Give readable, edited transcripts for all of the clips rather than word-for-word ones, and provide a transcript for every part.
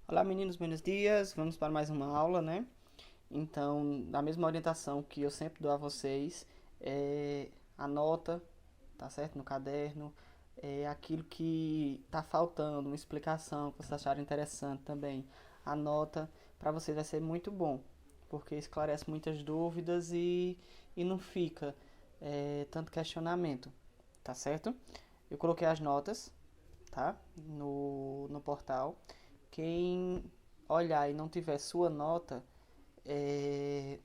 Olá, meninos, buenos dias. Vamos para mais uma aula, né? Então, da mesma orientação que eu sempre dou a vocês, anota, tá certo? No caderno, aquilo que tá faltando, uma explicação que vocês acharam interessante também, anota. Para vocês vai ser muito bom, porque esclarece muitas dúvidas e não fica tanto questionamento, tá certo? Eu coloquei as notas, tá? No portal. Quem olhar e não tiver sua nota, é,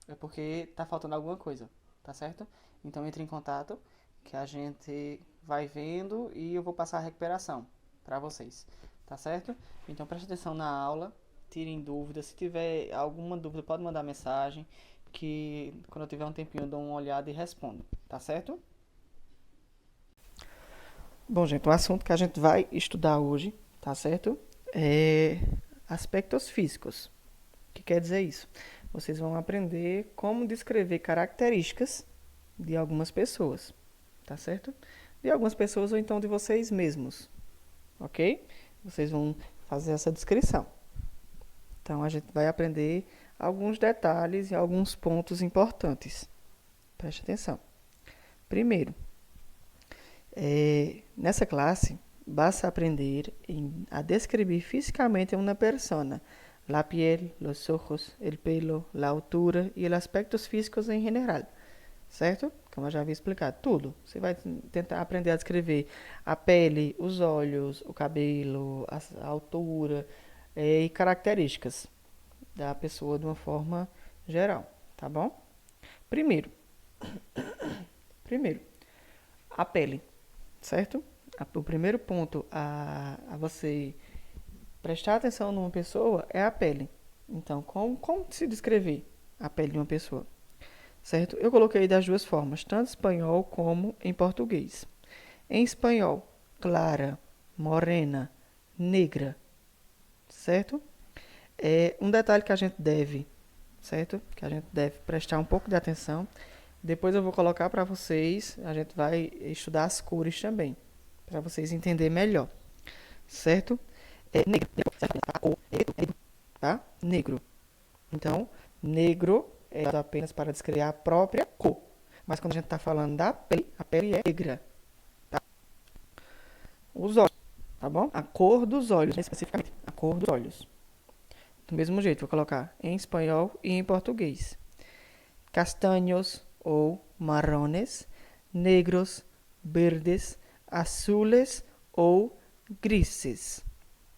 é porque tá faltando alguma coisa, tá certo? Então entre em contato que a gente vai vendo e eu vou passar a recuperação para vocês, tá certo? Então preste atenção na aula, tirem dúvidas. Se tiver alguma dúvida, pode mandar mensagem que quando eu tiver um tempinho eu dou uma olhada e respondo, tá certo? Bom, gente, o assunto que a gente vai estudar hoje, tá certo? É aspectos físicos. O que quer dizer isso? Vocês vão aprender como descrever características de algumas pessoas, tá certo? De algumas pessoas ou então de vocês mesmos, ok? Vocês vão fazer essa descrição. Então a gente vai aprender alguns detalhes e alguns pontos importantes. Preste atenção. Primeiro, nessa classe, basta aprender a descrever fisicamente uma persona. La piel, los ojos, el pelo, la altura e os aspectos físicos em geral, certo? Como eu já havia explicado, tudo. Você vai tentar aprender a descrever a pele, os olhos, o cabelo, a altura e características da pessoa de uma forma geral, tá bom? Primeiro, primeiro, a pele, certo? O primeiro ponto a você prestar atenção numa pessoa é a pele. Então, como se descrever a pele de uma pessoa? Certo? Eu coloquei das duas formas, tanto em espanhol como em português. Em espanhol, clara, morena, negra, certo? É um detalhe que a gente deve, certo? Que a gente deve prestar um pouco de atenção. Depois eu vou colocar para vocês, a gente vai estudar as cores também, para vocês entenderem melhor, certo? Negro, a cor, tá? Negro. Então, negro é apenas para descrever a própria cor. Mas quando a gente está falando da pele, a pele é negra. Tá? Os olhos, tá bom? A cor dos olhos, especificamente. A cor dos olhos. Do mesmo jeito, vou colocar em espanhol e em português. Castanhos ou marrones, negros, verdes, azules ou grises.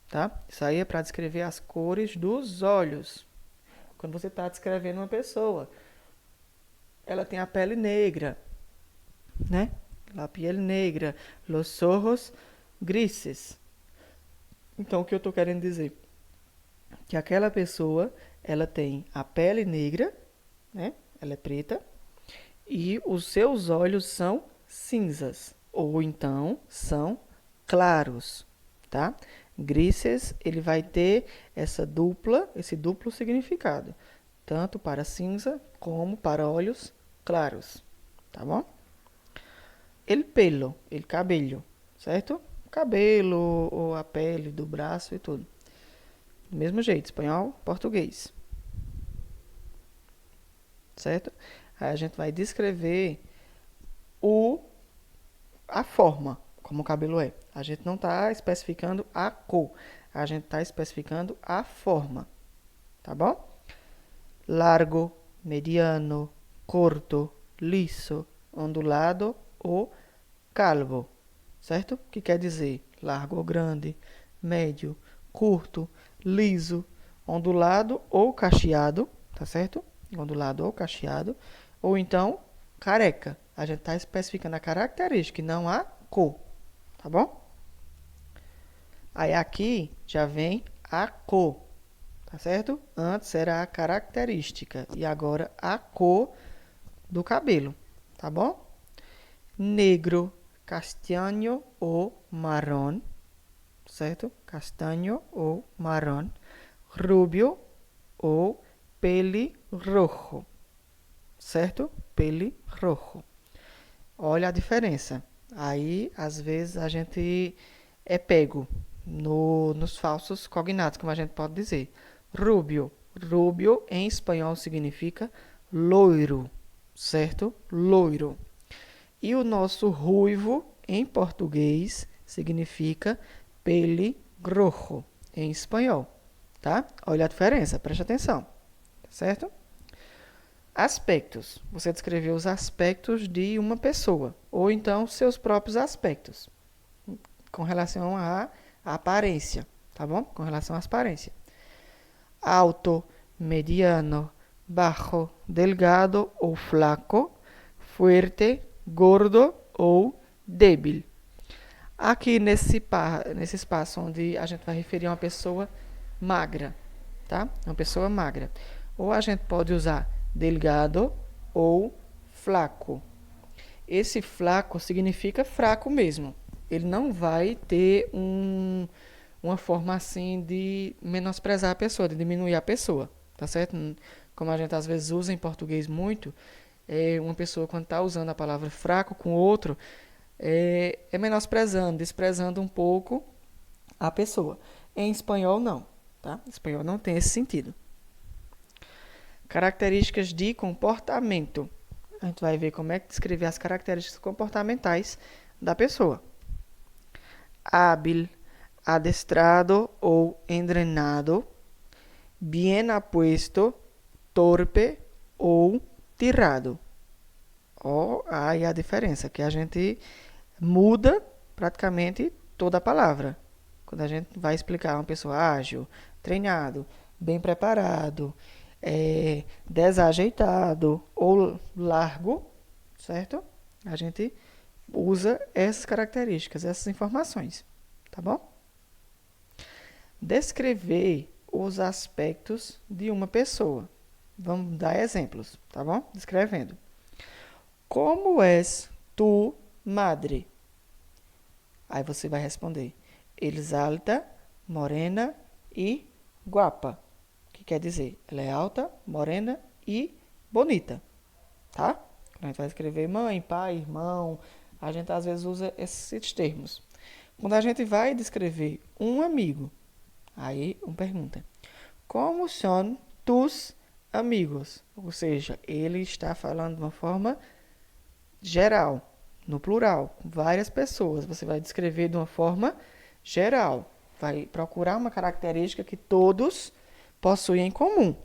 Tá? Isso aí é para descrever as cores dos olhos. Quando você está descrevendo uma pessoa, ela tem a pele negra, né? La piel negra, los ojos grises. Então, o que eu estou querendo dizer? Que aquela pessoa, ela tem a pele negra, né? Ela é preta, e os seus olhos são cinzas, ou então são claros, tá? Grises, ele vai ter esse duplo significado, tanto para cinza como para olhos claros, tá bom? El pelo, el cabelo, certo? Cabelo ou a pele do braço e tudo. Do mesmo jeito, espanhol, português, certo? Aí a gente vai descrever o a forma como o cabelo é. A gente não está especificando a cor, a gente está especificando a forma, tá bom? Largo, mediano, curto, liso, ondulado ou calvo, certo? Que quer dizer largo ou grande, médio, curto, liso, ondulado ou cacheado, tá certo? Ondulado ou cacheado, ou então careca. A gente está especificando a característica e não a cor, tá bom? Aí aqui já vem a cor, tá certo? Antes era a característica e agora a cor do cabelo, tá bom? Negro, castanho ou marrom, certo? Castanho ou marrom. Rubio ou pelirrojo, certo? Pelirrojo. Olha a diferença. Aí, às vezes, a gente é pego. nos falsos cognatos, como a gente pode dizer. Rubio. Rubio em espanhol significa loiro, certo? Loiro. E o nosso ruivo em português significa pelirrojo em espanhol, tá? Olha a diferença, preste atenção, certo? Aspectos. Você descreveu os aspectos de uma pessoa, ou então seus próprios aspectos, com relação à aparência, tá bom? Com relação à aparência. Alto, mediano, bajo, delgado ou flaco, fuerte, gordo ou débil. Aqui nesse espaço onde a gente vai referir a uma pessoa magra, tá? Uma pessoa magra. Ou a gente pode usar delgado ou flaco. Esse flaco significa fraco mesmo. Ele não vai ter uma forma assim de menosprezar a pessoa, de diminuir a pessoa, tá certo? Como a gente às vezes usa em português muito, uma pessoa quando está usando a palavra fraco com outro, é menosprezando, desprezando um pouco a pessoa. Em espanhol não, tá? Em espanhol não tem esse sentido. Características de comportamento. A gente vai ver como é que descrever as características comportamentais da pessoa. Hábil, adestrado ou entrenado, bien apuesto, torpe ou tirado. Ó, aí a diferença, que a gente muda praticamente toda a palavra. Quando a gente vai explicar uma pessoa ágil, treinado, bem preparado, desajeitado ou largo, certo? A gente usa essas características, essas informações, tá bom? Descrever os aspectos de uma pessoa. Vamos dar exemplos, tá bom? Descrevendo. Como és tu, madre? Aí você vai responder: eles alta, morena e guapa. O que quer dizer? Ela é alta, morena e bonita, tá? Quando a gente vai escrever mãe, pai, irmão, a gente às vezes usa esses termos. Quando a gente vai descrever um amigo, aí uma pergunta: como são tus amigos? Ou seja, ele está falando de uma forma geral, no plural, várias pessoas. Você vai descrever de uma forma geral. Vai procurar uma característica que todos possuem em comum,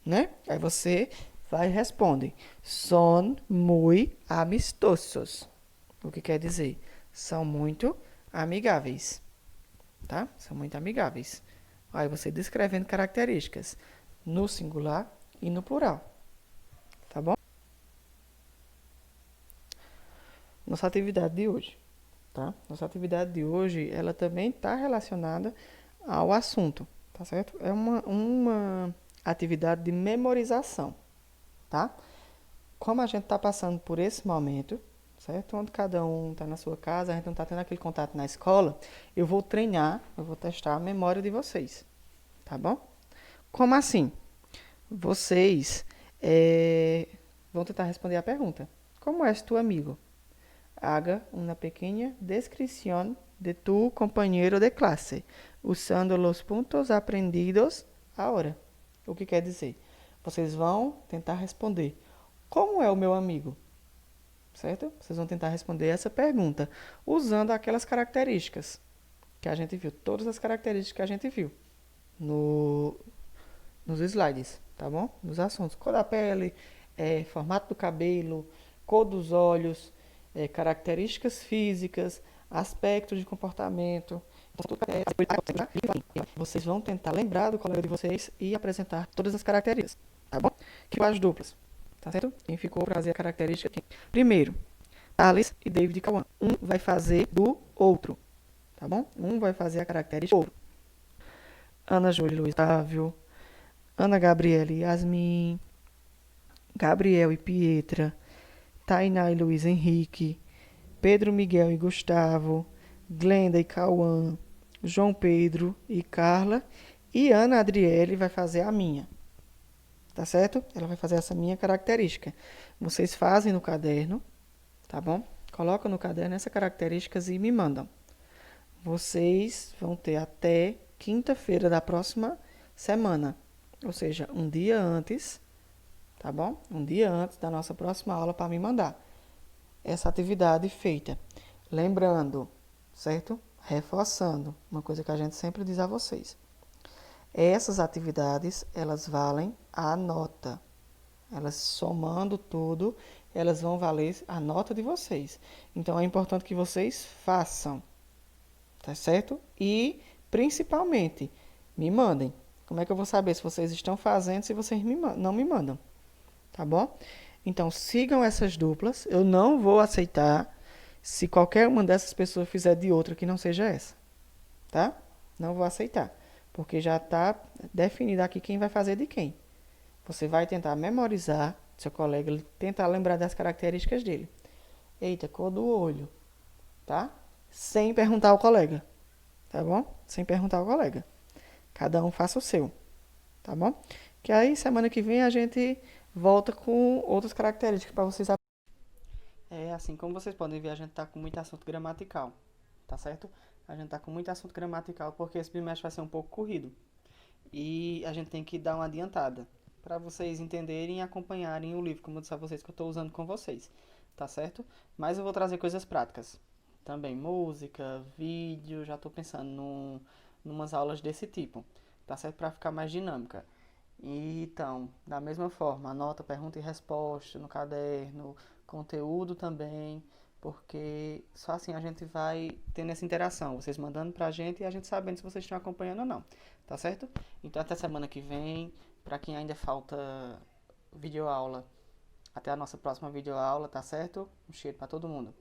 né? Aí você vai e responde: son muy amistosos. O que quer dizer? São muito amigáveis, tá? São muito amigáveis. Aí você descrevendo características no singular e no plural, tá bom? Nossa atividade de hoje, tá? Nossa atividade de hoje, ela também está relacionada ao assunto, tá certo? É uma atividade de memorização, tá? Como a gente está passando por esse momento, certo? Onde cada um está na sua casa, a gente não está tendo aquele contato na escola, eu vou treinar, eu vou testar a memória de vocês, tá bom? Como assim? Vocês vão tentar responder a pergunta: como és tu amigo? Haga una pequeña descripción de tu compañero de clase, usando los puntos aprendidos ahora. O que quer dizer? Vocês vão tentar responder: como é o meu amigo? Certo? Vocês vão tentar responder essa pergunta usando aquelas características que a gente viu, todas as características que a gente viu nos slides, tá bom? Nos assuntos: cor da pele, formato do cabelo, cor dos olhos, características físicas, aspectos de comportamento. Vocês vão tentar lembrar do colega de vocês e apresentar todas as características, tá bom? Que as duplas, tá certo? Quem ficou para fazer a característica aqui? Primeiro, Thales e David Cauã. Um vai fazer do outro, tá bom? Um vai fazer a característica do outro. Ana Júlia Luiz Otávio, Ana Gabriela e Yasmin, Gabriel e Pietra, Tainá e Luiz Henrique, Pedro Miguel e Gustavo, Glenda e Cauã, João Pedro e Carla, e Ana Adriele vai fazer a minha. Tá certo? Ela vai fazer essa minha característica. Vocês fazem no caderno, tá bom? Colocam no caderno essas características e me mandam. vocês vão ter até quinta-feira da próxima semana, ou seja, um dia antes, tá bom? Um dia antes da nossa próxima aula para me mandar essa atividade feita. Lembrando, certo? Reforçando, uma coisa que a gente sempre diz a vocês. Essas atividades, elas valem a nota. Elas somando tudo, elas vão valer a nota de vocês. Então é importante que vocês façam, tá certo? E principalmente, me mandem. Como é que eu vou saber se vocês estão fazendo se vocês não me mandam? Tá bom? Então sigam essas duplas. Eu não vou aceitar se qualquer uma dessas pessoas fizer de outra que não seja essa, tá? Não vou aceitar, porque já está definido aqui quem vai fazer de quem. Você vai tentar memorizar seu colega, tentar lembrar das características dele. Eita, cor do olho, tá? Sem perguntar ao colega, tá bom? Sem perguntar ao colega. Cada um faça o seu, tá bom? Que aí semana que vem a gente volta com outras características para vocês. É assim, como vocês podem ver, a gente tá com muito assunto gramatical, tá certo? A gente tá com muito assunto gramatical porque esse bimestre vai ser um pouco corrido. E a gente tem que dar uma adiantada para vocês entenderem e acompanharem o livro, como eu disse a vocês que eu estou usando com vocês, tá certo? Mas eu vou trazer coisas práticas. Também música, vídeo, já estou pensando numas aulas desse tipo, tá certo? Para ficar mais dinâmica. E, então, da mesma forma, anota pergunta e resposta no caderno, conteúdo também, porque só assim a gente vai tendo essa interação, vocês mandando pra gente e a gente sabendo se vocês estão acompanhando ou não, tá certo? Então até semana que vem, pra quem ainda falta videoaula, até a nossa próxima videoaula, tá certo? Um cheiro pra todo mundo.